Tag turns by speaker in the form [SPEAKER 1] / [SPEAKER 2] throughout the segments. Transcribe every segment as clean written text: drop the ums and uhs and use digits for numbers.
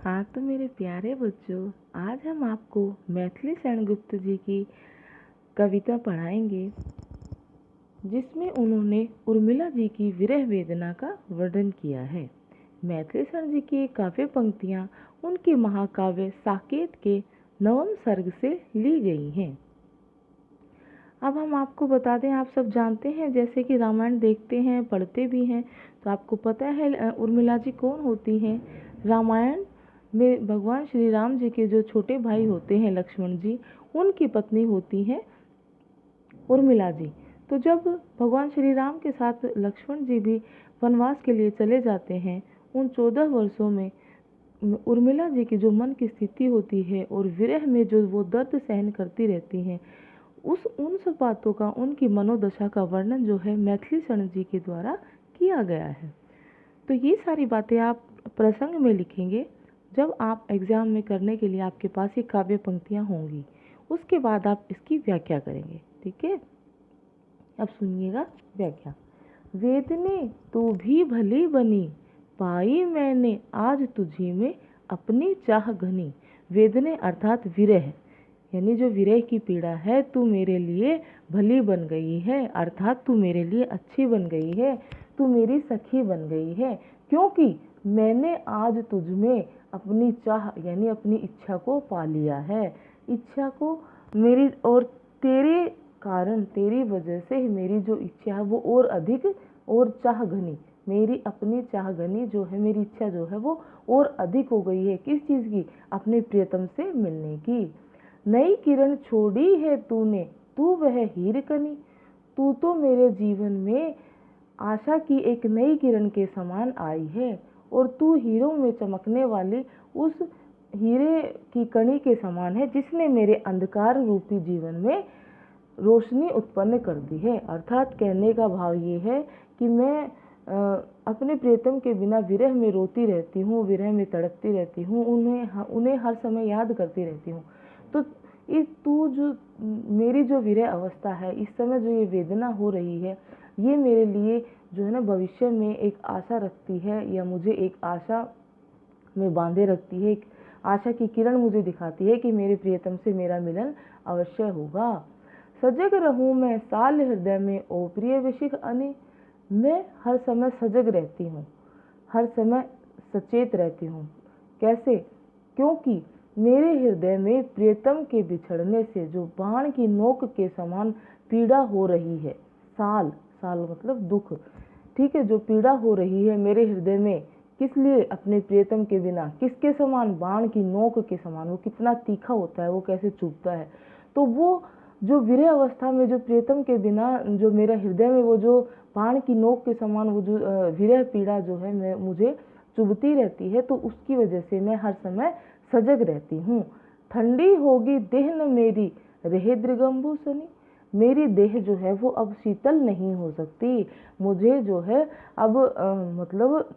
[SPEAKER 1] हाँ तो मेरे प्यारे बच्चों, आज हम आपको मैथिली सेनगुप्त जी की कविता पढ़ाएंगे जिसमें उन्होंने उर्मिला जी की विरह वेदना का वर्णन किया है। मैथिली शरण जी की काव्य पंक्तियाँ उनके महाकाव्य साकेत के नवम सर्ग से ली गई हैं। अब हम आपको बता दें, आप सब जानते हैं, जैसे कि रामायण देखते हैं, पढ़ते भी हैं, तो आपको पता है उर्मिला जी कौन होती हैं। रामायण में भगवान श्री राम जी के जो छोटे भाई होते हैं लक्ष्मण जी, उनकी पत्नी होती हैं उर्मिला जी। तो जब भगवान श्री राम के साथ लक्ष्मण जी भी वनवास के लिए चले जाते हैं, उन 14 वर्षों में उर्मिला जी की जो मन की स्थिति होती है और विरह में जो वो दर्द सहन करती रहती हैं, उन सब बातों का, उनकी मनोदशा का वर्णन जो है मैथिली शरण जी के द्वारा किया गया है। तो ये सारी बातें आप प्रसंग में लिखेंगे जब आप एग्जाम में करने के लिए आपके पास ये काव्य पंक्तियाँ होंगी। उसके बाद आप इसकी व्याख्या करेंगे, ठीक है। अब सुनिएगा व्याख्या। वेदने तू भी भली बनी, पाई मैंने आज तुझी में अपनी चाह घनी। वेदने अर्थात विरह, यानी जो विरह की पीड़ा है, तू मेरे लिए भली बन गई है, अर्थात तू मेरे लिए अच्छी बन गई है, तू मेरी सखी बन गई है, क्योंकि मैंने आज तुझ में अपनी चाह यानी अपनी इच्छा को पा लिया है। इच्छा को मेरी, और तेरे कारण, तेरी वजह से मेरी जो इच्छा है वो और अधिक और चाह घनी, मेरी अपनी चाह घनी जो है, मेरी इच्छा जो है वो और अधिक हो गई है। किस चीज़ की? अपने प्रियतम से मिलने की। नई किरण छोड़ी है तूने, तू वह हीर कनी। तू तो मेरे जीवन में आशा की एक नई किरण के समान आई है, और तू हीरों में चमकने वाली उस हीरे की कणी के समान है, जिसने मेरे अंधकार रूपी जीवन में रोशनी उत्पन्न कर दी है। अर्थात कहने का भाव ये है कि मैं अपने प्रियतम के बिना विरह में रोती रहती हूँ, विरह में तड़पती रहती हूँ, उन्हें हर समय याद करती रहती हूँ। तो तू जो मेरी जो विरह अवस्था है, इस समय जो ये वेदना हो रही है, ये मेरे लिए जो है ना भविष्य में एक आशा रखती है, या मुझे एक आशा में बांधे रखती है। एक आशा की किरण मुझे दिखाती है कि मेरे प्रियतम से मेरा मिलन अवश्य होगा। सजग रहूं मैं साल हृदय में, ओ प्रिय विशिख अने। मैं हर समय सजग रहती हूँ, हर समय सचेत रहती हूँ। कैसे? क्योंकि मेरे हृदय में प्रियतम के बिछड़ने से जो बाण की नोक के समान पीड़ा हो रही है। साल, साल मतलब दुख, ठीक है। जो पीड़ा हो रही है मेरे हृदय में, किस लिए? अपने प्रियतम के बिना। किसके समान? बाण की नोक के समान। वो कितना तीखा होता है, वो कैसे चुभता है। तो वो जो विरह अवस्था में जो प्रियतम के बिना जो मेरा हृदय में वो जो बाण की नोक के समान वो जो विरह पीड़ा जो है मैं मुझे चुभती रहती है, तो उसकी वजह से मैं हर समय सजग रहती हूँ। ठंडी होगी देह न मेरी, रहे दृगंबु सनी। मेरी देह जो है वो अब शीतल नहीं हो सकती। मुझे जो है अब मतलब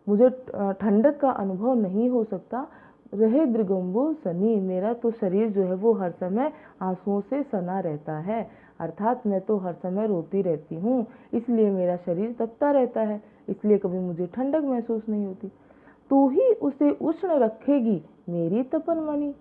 [SPEAKER 1] मुझे ठंडक का अनुभव नहीं हो सकता। रहे दृगंबु सनी, मेरा तो शरीर जो है वो हर समय आंसुओं से सना रहता है। अर्थात मैं तो हर समय रोती रहती हूँ, इसलिए मेरा शरीर तपता रहता है, इसलिए कभी मुझे ठंडक महसूस नहीं होती। तू ही उसे उष्ण रखेगी मेरी तपन मणि,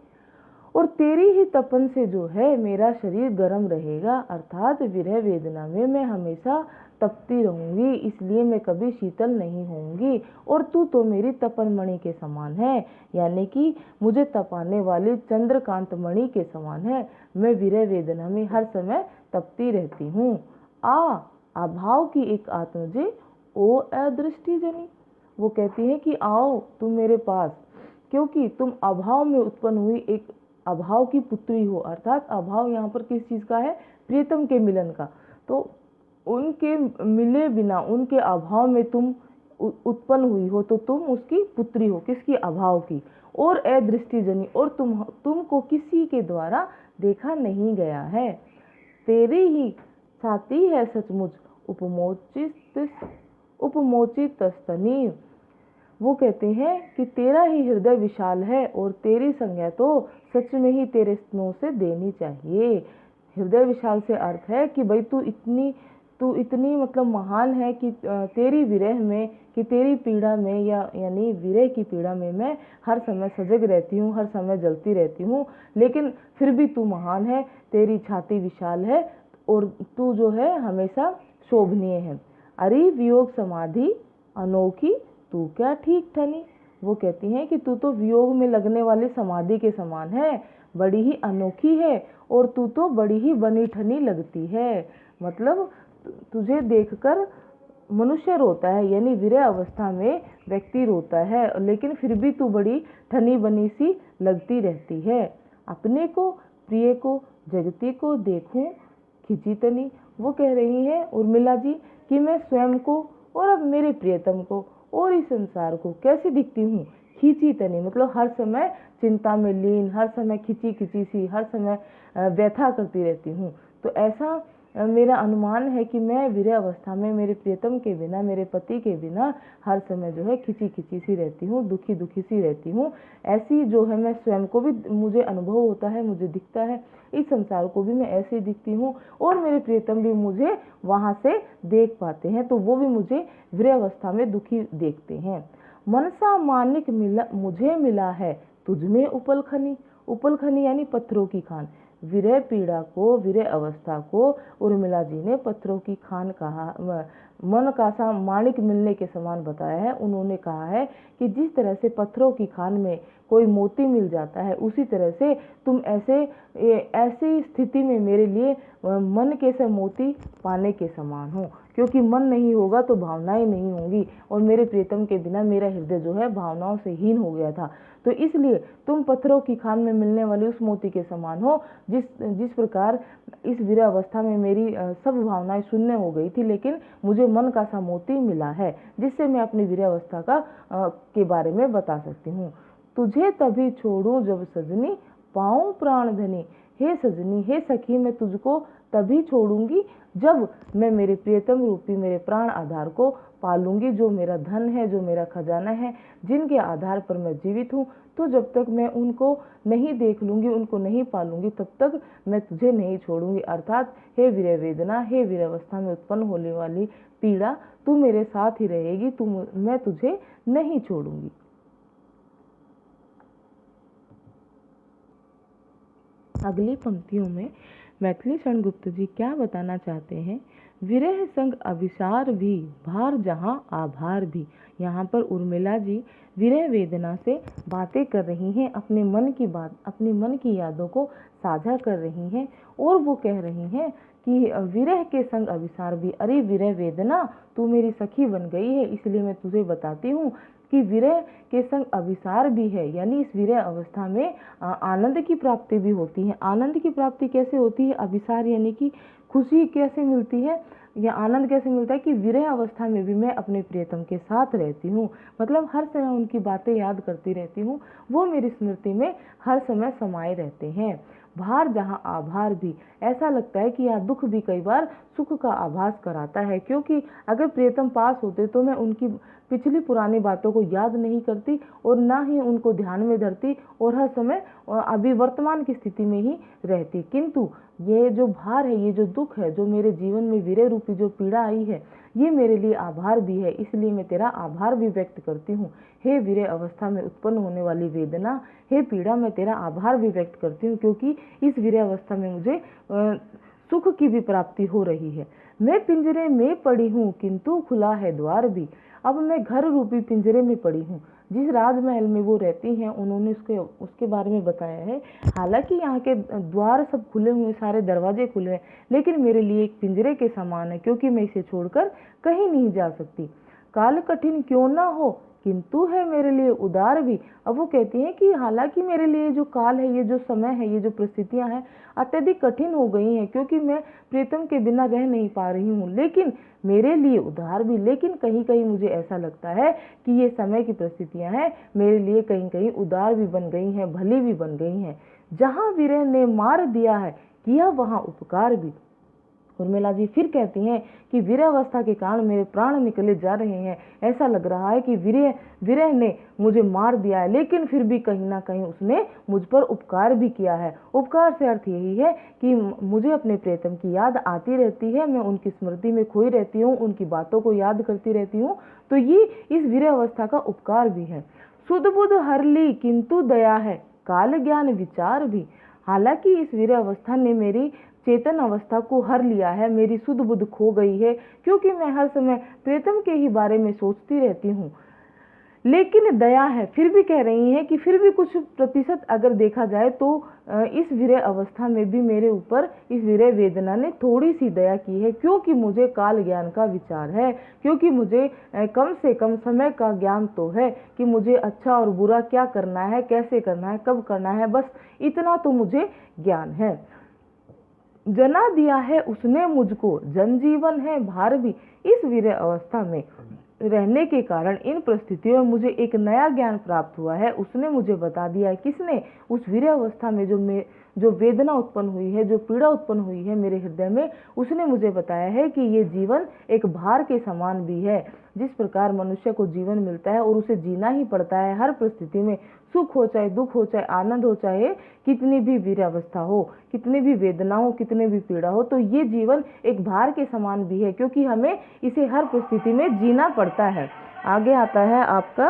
[SPEAKER 1] और तेरी ही तपन से जो है मेरा शरीर गर्म रहेगा। अर्थात विरह वेदना में मैं हमेशा तपती रहूंगी, इसलिए मैं कभी शीतल नहीं होंगी। और तू तो मेरी तपन मणि के समान है, यानी कि मुझे तपाने वाली चंद्रकांत मणि के समान है। मैं विरह वेदना में हर समय तपती रहती हूँ। अभाव की एक आत्मजे, ओ अदृष्टि जनी। वो कहती है कि आओ तुम मेरे पास, क्योंकि तुम अभाव में उत्पन्न हुई एक अभाव की पुत्री हो। अर्थात अभाव यहाँ पर किस चीज़ का है? प्रियतम के मिलन का। तो उनके मिले बिना, उनके अभाव में तुम उत्पन्न हुई हो, तो तुम उसकी पुत्री हो। किसकी? अभाव की। और अदृष्टि जनी, और तुमको किसी के द्वारा देखा नहीं गया है। तेरी ही छाती है सचमुच उपमोचित स्तनी। वो कहते हैं कि तेरा ही हृदय विशाल है, और तेरी संज्ञा तो सच में ही तेरे स्तनों से देनी चाहिए। हृदय विशाल से अर्थ है कि भाई तू इतनी तू इतनी मतलब महान है कि तेरी विरह में, कि तेरी पीड़ा में, या यानी विरह की पीड़ा में मैं हर समय सजग रहती हूँ, हर समय जलती रहती हूँ, लेकिन फिर भी तू महान है, तेरी छाती विशाल है और तू जो है हमेशा शोभनीय है। अरे वियोग समाधि अनोखी तू क्या ठीक ठनी। वो कहती हैं कि तू तो वियोग में लगने वाली समाधि के समान है, बड़ी ही अनोखी है और तू तो बड़ी ही बनी ठनी लगती है। मतलब तुझे देखकर मनुष्य रोता है, यानी विरह अवस्था में व्यक्ति रोता है, लेकिन फिर भी तू बड़ी ठनी बनी सी लगती रहती है। अपने को प्रिय को जगती को देखूं खिंची तनी। वो कह रही हैं उर्मिला जी कि मैं स्वयं को और अब मेरे प्रियतम को और इस संसार को कैसी दिखती हूँ, खींची तनी, मतलब हर समय चिंता में लीन, हर समय खिंची खिंची सी, हर समय व्यथा करती रहती हूँ। तो ऐसा मेरा अनुमान है कि मैं विरह अवस्था में मेरे प्रियतम के बिना, मेरे पति के बिना हर समय जो है खिंची खिंची सी रहती हूँ, दुखी दुखी सी रहती हूँ। ऐसी जो है मैं स्वयं को भी मुझे अनुभव होता है, मुझे दिखता है, इस संसार को भी मैं ऐसे दिखती हूँ और मेरे प्रियतम भी मुझे वहाँ से देख पाते हैं, तो वो भी मुझे विरह अवस्था में दुखी देखते हैं। मनसा मानिक मुझे मिला है तुझमें उपल खनी। उपल खनी यानी पत्थरों की खान। विरह पीड़ा को, विरह अवस्था को उर्मिला जी ने पत्थरों की खान कहा, मन का सा माणिक मिलने के समान बताया है। उन्होंने कहा है कि जिस तरह से पत्थरों की खान में कोई मोती मिल जाता है, उसी तरह से तुम ऐसी स्थिति में मेरे लिए मन के से मोती पाने के समान हो, क्योंकि मन नहीं होगा तो भावनाएं नहीं होंगी और मेरे प्रियतम के बिना मेरा हृदय जो है भावनाओं से हीन हो गया था। तो इसलिए तुम पत्थरों की खान में मिलने वाली उस मोती के समान हो, जिस प्रकार इस विरह अवस्था में मेरी सब भावनाएं शून्य हो गई थी, लेकिन मुझे मन का सा मोती मिला है जिससे मैं अपनी विरह अवस्था के बारे में बता सकती हूँ। तुझे तभी छोड़ूं जब सजनी पाऊं प्राण धनी। हे सजनी, हे सखी, मैं तुझको तभी छोड़ूंगी जब मैं मेरे प्रियतम रूपी मेरे प्राण आधार को पालूंगी, जो मेरा धन है, जो मेरा खजाना है, जिनके आधार पर मैं जीवित हूँ। तो जब तक मैं उनको नहीं देख लूंगी, उनको नहीं पालूंगी, तब तक मैं तुझे नहीं छोड़ूंगी। अर्थात हे विरह वेदना, हे विरह अवस्था में उत्पन्न होने वाली पीड़ा, तू मेरे साथ ही रहेगी, मैं तुझे नहीं छोड़ूंगी। अगली पंक्तियों में मैथिली शरण गुप्त जी क्या बताना चाहते हैं। विरह संग अभिसार भी भार जहाँ आभार भी। यहाँ पर उर्मिला जी विरह वेदना से बातें कर रही हैं, अपने मन की बात, अपने मन की यादों को साझा कर रही हैं और वो कह रही हैं कि विरह के संग अभिसार भी। अरे विरह वेदना, तू मेरी सखी बन गई है, इसलिए मैं तुझे बताती हूँ कि विरह के संग अभिसार भी है, यानी इस विरह अवस्था में आनंद की प्राप्ति भी होती है। आनंद की प्राप्ति कैसे होती है? अभिसार यानी कि खुशी कैसे मिलती है या आनंद कैसे मिलता है कि विरह अवस्था में भी मैं अपने प्रियतम के साथ रहती हूँ, मतलब हर समय उनकी बातें याद करती रहती हूँ, वो मेरी स्मृति में हर समय समाये रहते हैं। भार जहाँ आभार भी, ऐसा लगता है कि यह दुख भी कई बार सुख का आभास कराता है, क्योंकि अगर प्रियतम पास होते तो मैं उनकी पिछली पुरानी बातों को याद नहीं करती और ना ही उनको ध्यान में धरती और हर समय अभी वर्तमान की स्थिति में ही रहती। किंतु ये जो भार है, ये जो दुख है, जो मेरे जीवन में विरह रूपी जो पीड़ा आई है, ये मेरे लिए आभार भी है, इसलिए मैं तेरा आभार भी व्यक्त करती हूँ। हे विरह अवस्था में उत्पन्न होने वाली वेदना, हे पीड़ा, मैं तेरा आभार भी व्यक्त करती हूँ, क्योंकि इस विरह अवस्था में मुझे सुख की भी प्राप्ति हो रही है। मैं पिंजरे में पड़ी हूँ किंतु खुला है द्वार भी। अब मैं घर रूपी पिंजरे में पड़ी हूँ। जिस राजमहल में वो रहती हैं, उन्होंने उसके बारे में बताया है। हालांकि यहाँ के द्वार सब खुले हुए, सारे दरवाजे खुले हैं, लेकिन मेरे लिए एक पिंजरे के समान है, क्योंकि मैं इसे छोड़कर कहीं नहीं जा सकती। काल कठिन क्यों ना हो किंतु है मेरे लिए उदार भी। अब वो कहती हैं कि हालांकि मेरे लिए जो काल है, ये जो समय है, ये जो परिस्थितियां हैं अत्यधिक कठिन हो गई हैं, क्योंकि मैं प्रीतम के बिना रह नहीं पा रही हूँ, लेकिन मेरे लिए उधार भी। लेकिन कहीं कहीं मुझे ऐसा लगता है कि ये समय की परिस्थितियां हैं, मेरे लिए कहीं कहीं उदार भी बन गई हैं, भली भी बन गई हैं। जहाँ विरह ने मार दिया है किया वहाँ उपकार भी। उर्मिला जी फिर कहती हैं कि वीर्यावस्था के कारण मेरे प्राण निकले जा रहे हैं। ऐसा लग रहा है कि विरह ने मुझे मार दिया है, लेकिन फिर भी कहीं ना कहीं उसने मुझ पर उपकार भी किया है। उपकार से अर्थ यही है कि मुझे अपने प्रियतम की याद आती रहती है, मैं उनकी स्मृति में खोई रहती हूँ, उनकी बातों को याद करती रहती हूँ। तो ये इस वीर्यावस्था का उपकार भी है। सुध बुध हर ली किंतु दया है, काल ज्ञान विचार भी। हालांकि इस वीर्यावस्था ने मेरी चेतन अवस्था को हर लिया है, मेरी सुध बुध खो गई है, क्योंकि मैं हर समय प्रियतम के ही बारे में सोचती रहती हूँ। लेकिन दया है, फिर भी कह रही हैं कि फिर भी कुछ प्रतिशत अगर देखा जाए तो इस विरह अवस्था में भी मेरे ऊपर इस विरह वेदना ने थोड़ी सी दया की है, क्योंकि मुझे काल ज्ञान का विचार है, क्योंकि मुझे कम से कम समय का ज्ञान तो है कि मुझे अच्छा और बुरा क्या करना है, कैसे करना है, कब करना है, बस इतना तो मुझे ज्ञान है। जना दिया है उसने मुझको, जनजीवन है भार भी। इस विरह अवस्था में रहने के कारण इन परिस्थितियों में मुझे एक नया ज्ञान प्राप्त हुआ है। उसने मुझे बता दिया है, किसने? उस वीर्य अवस्था में जो वेदना उत्पन्न हुई है, जो पीड़ा उत्पन्न हुई है मेरे हृदय में, उसने मुझे बताया है कि ये जीवन एक भार के समान भी है। जिस प्रकार मनुष्य को जीवन मिलता है और उसे जीना ही पड़ता है हर परिस्थिति में, सुख हो चाहे दुख हो, चाहे आनंद हो, चाहे कितनी भी वीर्यावस्था हो, कितनी भी वेदना हो, कितने भी पीड़ा हो, तो ये जीवन एक भार के समान भी है, क्योंकि हमें इसे हर परिस्थिति में जीना पड़ता है। आगे आता है आपका,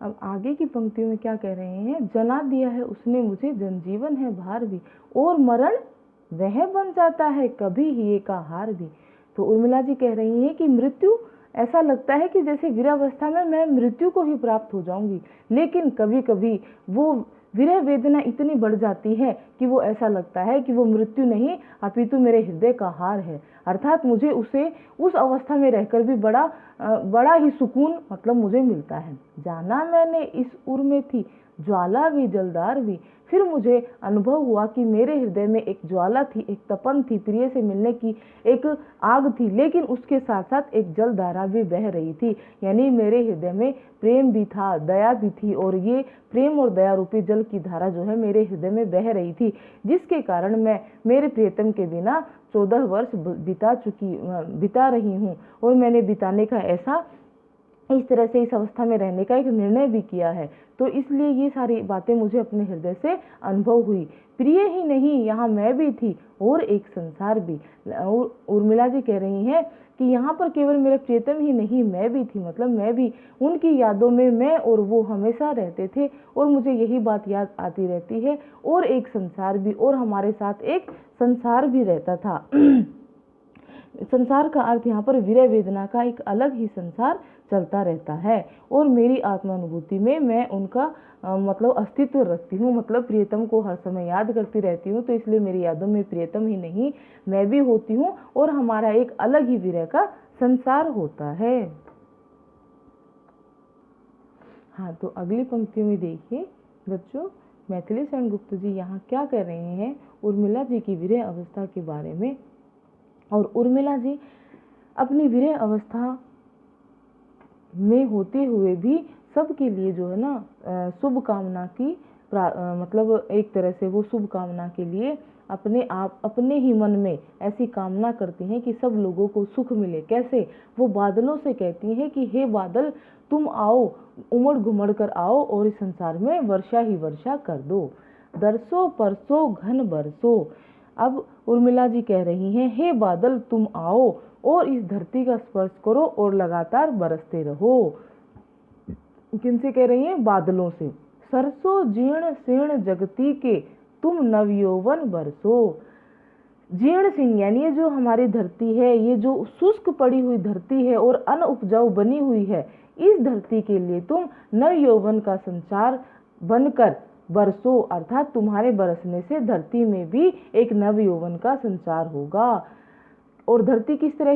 [SPEAKER 1] अब आगे की पंक्तियों में क्या कह रहे हैं? जना दिया है उसने मुझे, जनजीवन है भार भी, और मरण वह बन जाता है कभी ही का हार भी। तो उर्मिला जी कह रही हैं कि मृत्यु, ऐसा लगता है कि जैसे वीरावस्था में मैं मृत्यु को ही प्राप्त हो जाऊंगी, लेकिन कभी कभी वो विरह वेदना इतनी बढ़ जाती है कि वो ऐसा लगता है कि वो मृत्यु नहीं अपितु मेरे हृदय का हार है। अर्थात मुझे उस अवस्था में रहकर भी बड़ा ही सुकून मतलब मुझे मिलता है। जाना मैंने इस उर में थी ज्वाला भी जलदार भी। फिर मुझे अनुभव हुआ कि मेरे हृदय में एक ज्वाला थी, एक तपन थी, प्रिय से मिलने की एक आग थी, लेकिन उसके साथ साथ एक जलधारा भी बह रही थी। यानी मेरे हृदय में प्रेम भी था, दया भी थी, और ये प्रेम और दया रूपी जल की धारा जो है मेरे हृदय में बह रही थी, जिसके कारण मैं मेरे प्रियतम के बिना 14 वर्ष बिता रही हूँ। और मैंने बिताने का ऐसा इस तरह से इस अवस्था में रहने का एक निर्णय भी किया है। तो इसलिए ये सारी बातें मुझे अपने हृदय से अनुभव हुई। प्रिय ही नहीं, यहाँ मैं भी थी और एक संसार भी। उर्मिला जी कह रही हैं कि यहाँ पर केवल मेरे प्रियतम ही नहीं, मैं भी थी, मतलब मैं भी उनकी यादों में मैं और वो हमेशा रहते थे, और मुझे यही बात याद आती रहती है। और एक संसार भी, और हमारे साथ एक संसार भी रहता था। संसार का अर्थ यहाँ पर विरह वेदना का एक अलग ही संसार चलता रहता है, और मेरी आत्मानुभूति में मैं उनका मतलब अस्तित्व रखती हूँ, मतलब प्रियतम को हर समय याद करती रहती हूँ। तो इसलिए मेरी यादों में प्रियतम ही नहीं, मैं भी होती हूँ, और हमारा एक अलग ही विरह का संसार होता है। हाँ, तो अगली पंक्ति में देखिए बच्चों, मैथिली सेनगुप्त जी यहाँ क्या कह रहे हैं उर्मिला जी की विरह अवस्था के बारे में। और उर्मिला जी अपनी विरह अवस्था में होते हुए भी सबके लिए जो है ना शुभ कामना की मतलब एक तरह से वो शुभ कामना के लिए अपने ही मन में ऐसी कामना करती हैं कि सब लोगों को सुख मिले। कैसे? वो बादलों से कहती हैं कि हे बादल, तुम आओ, उमड़ घुमड़ कर आओ और इस संसार में वर्षा ही वर्षा कर दो, दरसो परसो घन बरसो। अब उर्मिला जी कह रही हैं, हे बादल तुम आओ और इस धरती का स्पर्श करो और लगातार बरसते रहो। किनसे कह रही हैं? बादलों से। सरसों जीर्ण शीर्ण जगती के तुम नवयौवन बरसो। जीर्ण शीर्ण यानी ये जो हमारी धरती है, ये जो शुष्क पड़ी हुई धरती है और अनउपजाऊ बनी हुई है, इस धरती के लिए तुम नवयौवन का संचार बनकर बरसो। अर्थात तुम्हारे बरसने से धरती में भी एक नवयौवन का संचार होगा। और धरती किस तरह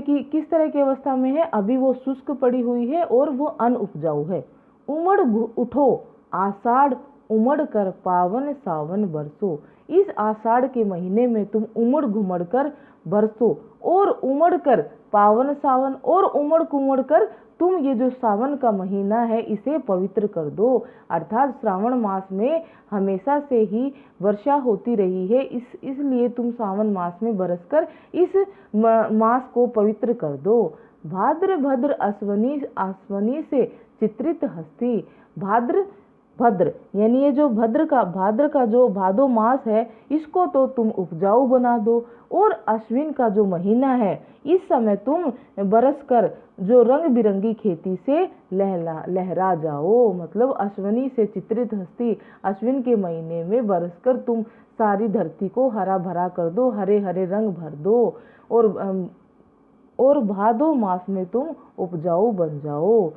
[SPEAKER 1] की अवस्था में है? अभी वो शुष्क पड़ी हुई है और वो अनउपजाऊ है। उमड़ उठो आषाढ़, उमड़ कर पावन सावन बरसो। इस आषाढ़ के महीने में तुम उमड़ घुमड़ कर बरसो, और उमड़ कर पावन सावन और उमड़ कुमड़ कर तुम ये जो सावन का महीना है इसे पवित्र कर दो। अर्थात श्रावण मास में हमेशा से ही वर्षा होती रही है, इसलिए तुम सावन मास में बरसकर इस मास को पवित्र कर दो। भाद्र भद्र अश्वनी से चित्रित हस्ती। भद्र यानी ये जो भाद्र का जो भादो मास है इसको तो तुम उपजाऊ बना दो, और अश्विन का जो महीना है इस समय तुम बरसकर जो रंग बिरंगी खेती से लहरा जाओ। मतलब अश्वनी से चित्रित हस्ती, अश्विन के महीने में बरसकर तुम सारी धरती को हरा भरा कर दो, हरे हरे रंग भर दो, और भादो मास में तुम उपजाऊ बन जाओ।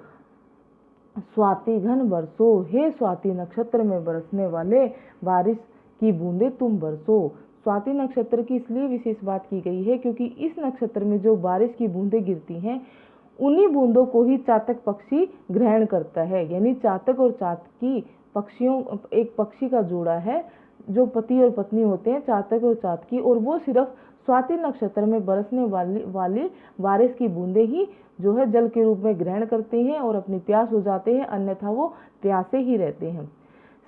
[SPEAKER 1] स्वाति घन बरसो, हे स्वाति नक्षत्र में बरसने वाले बारिश की बूंदे तुम बरसो। स्वाति नक्षत्र की इसलिए विशेष बात की गई है क्योंकि इस नक्षत्र में जो बारिश की बूंदें गिरती हैं उन्हीं बूंदों को ही चातक पक्षी ग्रहण करता है। यानी चातक और चातकी पक्षियों, एक पक्षी का जोड़ा है जो पति और पत्नी होते हैं, चातक और चातकी, और वो सिर्फ स्वाति नक्षत्र में बरसने वाली बारिश की बूंदें ही जो है जल के रूप में ग्रहण करते हैं और अपनी प्यास बुझाते हैं, अन्यथा वो प्यासे ही रहते हैं।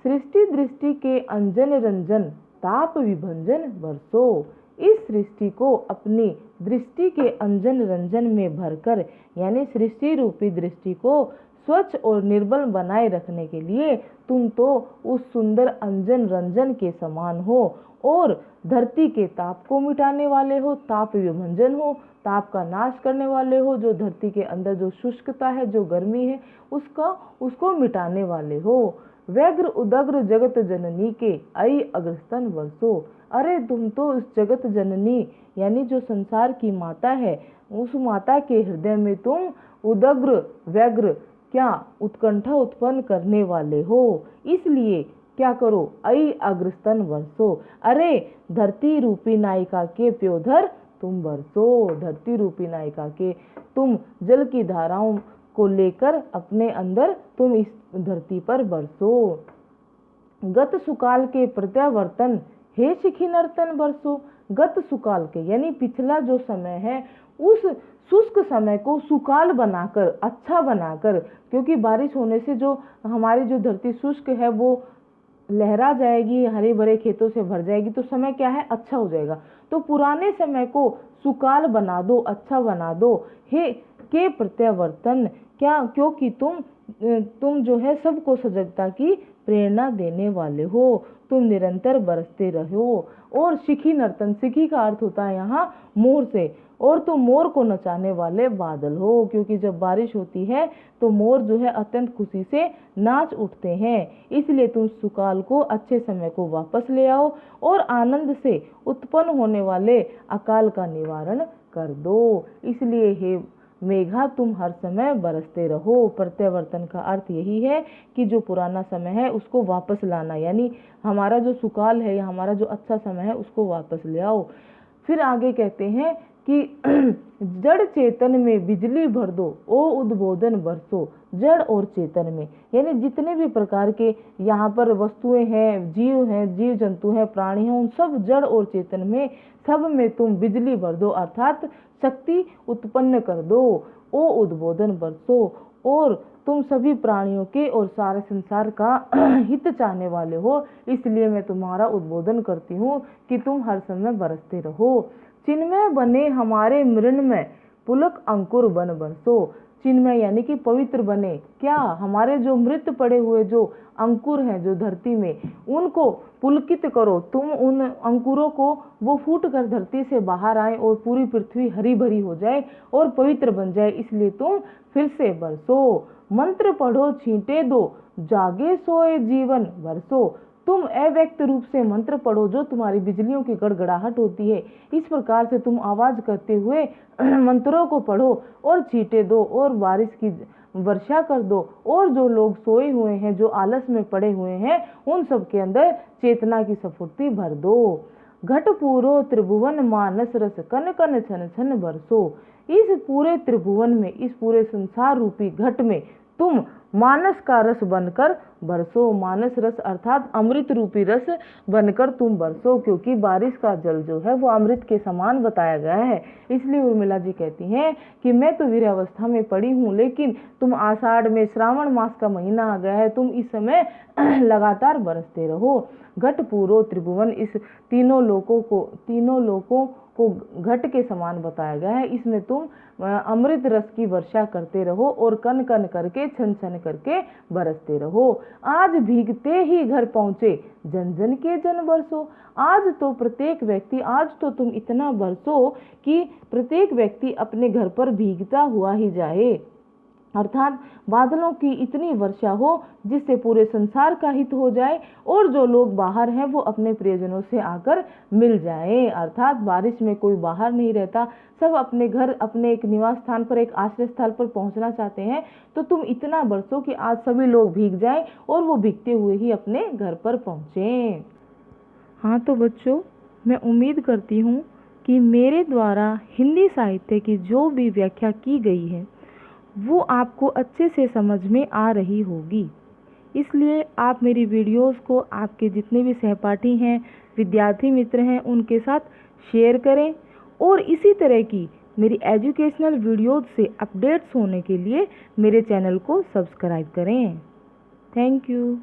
[SPEAKER 1] सृष्टि दृष्टि के अंजन रंजन ताप विभंजन बरसो। इस सृष्टि को अपनी दृष्टि के अंजन रंजन में भरकर, यानी सृष्टि रूपी दृष्टि को स्वच्छ और निर्मल बनाए रखने के लिए तुम तो उस सुंदर अंजन रंजन के समान हो, और धरती के ताप को मिटाने वाले हो, ताप विभंजन हो, ताप का नाश करने वाले हो, जो धरती के अंदर जो शुष्कता है, जो गर्मी है उसको मिटाने वाले हो। व्यग्र उदग्र जगत जननी के आई अग्रस्तन वर्षो। अरे तुम तो इस जगत जननी यानी जो संसार की माता है, उस माता के हृदय में तुम उदग्र व्यग्र क्या उत्कंठा उत्पन्न करने वाले हो। इसलिए क्या करो, आई अग्रस्तन वर्षो। अरे धरती रूपी नायिका के प्योधर तुम बरसो। धरती रूपी नायिका के तुम जल की धाराओं को लेकर अपने अंदर तुम इस धरती पर बरसो। गत सुकाल के प्रत्यावर्तन हे शिखी नर्तन बरसो। गत सुकाल के यानी पिछला जो समय है उस शुष्क समय को सुकाल बनाकर, अच्छा बनाकर, क्योंकि बारिश होने से जो हमारी जो धरती शुष्क है वो लहरा जाएगी, हरे भरे खेतों से भर जाएगी, तो समय क्या है, अच्छा हो जाएगा। तो पुराने समय को सुकाल बना दो, अच्छा बना दो। हे के प्रत्यावर्तन क्या, क्योंकि तुम जो है सबको सजगता की प्रेरणा देने वाले हो, तुम निरंतर बरसते रहो। और शिखी नर्तन, शिखी का अर्थ होता है यहाँ मोर से, और तुम मोर को नचाने वाले बादल हो, क्योंकि जब बारिश होती है तो मोर जो है अत्यंत खुशी से नाच उठते हैं। इसलिए तुम सुकाल को, अच्छे समय को वापस ले आओ और आनंद से उत्पन्न होने वाले अकाल का निवारण कर दो। इसलिए हे मेघा तुम हर समय बरसते रहो। प्रत्यावर्तन का अर्थ यही है कि जो पुराना समय है उसको वापस लाना, यानी हमारा जो सुकाल है या हमारा जो अच्छा समय है उसको वापस ले आओ। फिर आगे कहते हैं कि जड़ चेतन में बिजली भर दो, ओ उद्बोधन बरसो। जड़ और चेतन में यानी जितने भी प्रकार के यहाँ पर वस्तुएं हैं, जीव जंतु हैं, प्राणी हैं, उन सब जड़ और चेतन में सब में तुम बिजली भर दो, अर्थात शक्ति उत्पन्न कर दो। ओ उद्बोधन बरसो, और तुम सभी प्राणियों के और सारे संसार का हित चाहने वाले हो, इसलिए मैं तुम्हारा उद्बोधन करती हूँ कि तुम हर समय बरसते रहो। चिन्मय बने हमारे मृण में पुलक अंकुर बन बरसो। चिन्मय यानी कि पवित्र बने, क्या हमारे जो मृत पड़े हुए जो अंकुर हैं जो धरती में, उनको पुलकित करो। तुम उन अंकुरों को वो फूट कर धरती से बाहर आए और पूरी पृथ्वी हरी भरी हो जाए और पवित्र बन जाए, इसलिए तुम फिर से बरसो। मंत्र पढ़ो छींटे दो, जागे सोए जीवन बरसो। तुम अव्यक्त रूप से मंत्र पढ़ो, जो तुम्हारी बिजलियों की गड़गड़ाहट होती है, इस प्रकार से तुम आवाज करते हुए मंत्रों को पढ़ो और छींटे दो और बारिश की वर्षा कर दो। और जो लोग सोए हुए हैं, जो आलस में पड़े हुए हैं, उन सब के अंदर चेतना की स्फूर्ति भर दो। घट पूरो त्रिभुवन मानस रस कन कन छन छन बरसो। इस पूरे त्रिभुवन में, इस पूरे संसार रूपी घट में तुम मानस का रस बनकर बरसो। मानस रस अर्थात अमृत रूपी रस बनकर तुम बरसो, क्योंकि बारिश का जल जो है वो अमृत के समान बताया गया है। इसलिए उर्मिला जी कहती हैं कि मैं तो वीर्यावस्था में पड़ी हूँ, लेकिन तुम आषाढ़ में श्रावण मास का महीना आ गया है, तुम इस समय लगातार बरसते रहो। घट पूरो त्रिभुवन, इस तीनों लोकों को घट के समान बताया गया है। इसमें तुम अमृत रस की वर्षा करते रहो और कन कन करके छन छन करके बरसते रहो। आज भीगते ही घर पहुंचे जन जन के जन बरसो। आज तो तुम इतना बरसो कि प्रत्येक व्यक्ति अपने घर पर भीगता हुआ ही जाए, अर्थात बादलों की इतनी वर्षा हो जिससे पूरे संसार का हित हो जाए और जो लोग बाहर हैं वो अपने प्रियजनों से आकर मिल जाएं। अर्थात बारिश में कोई बाहर नहीं रहता, सब अपने घर, अपने एक निवास स्थान पर, एक आश्रय स्थल पर पहुंचना चाहते हैं। तो तुम इतना बरसो कि आज सभी लोग भीग जाएं और वो भीगते हुए ही अपने घर पर पहुंचे। हाँ तो बच्चों, मैं उम्मीद करती हूँ कि मेरे द्वारा हिंदी साहित्य की जो भी व्याख्या की गई है वो आपको अच्छे से समझ में आ रही होगी। इसलिए आप मेरी वीडियोस को आपके जितने भी सहपाठी हैं, विद्यार्थी मित्र हैं, उनके साथ शेयर करें और इसी तरह की मेरी एजुकेशनल वीडियोस से अपडेट्स होने के लिए मेरे चैनल को सब्सक्राइब करें। Thank you.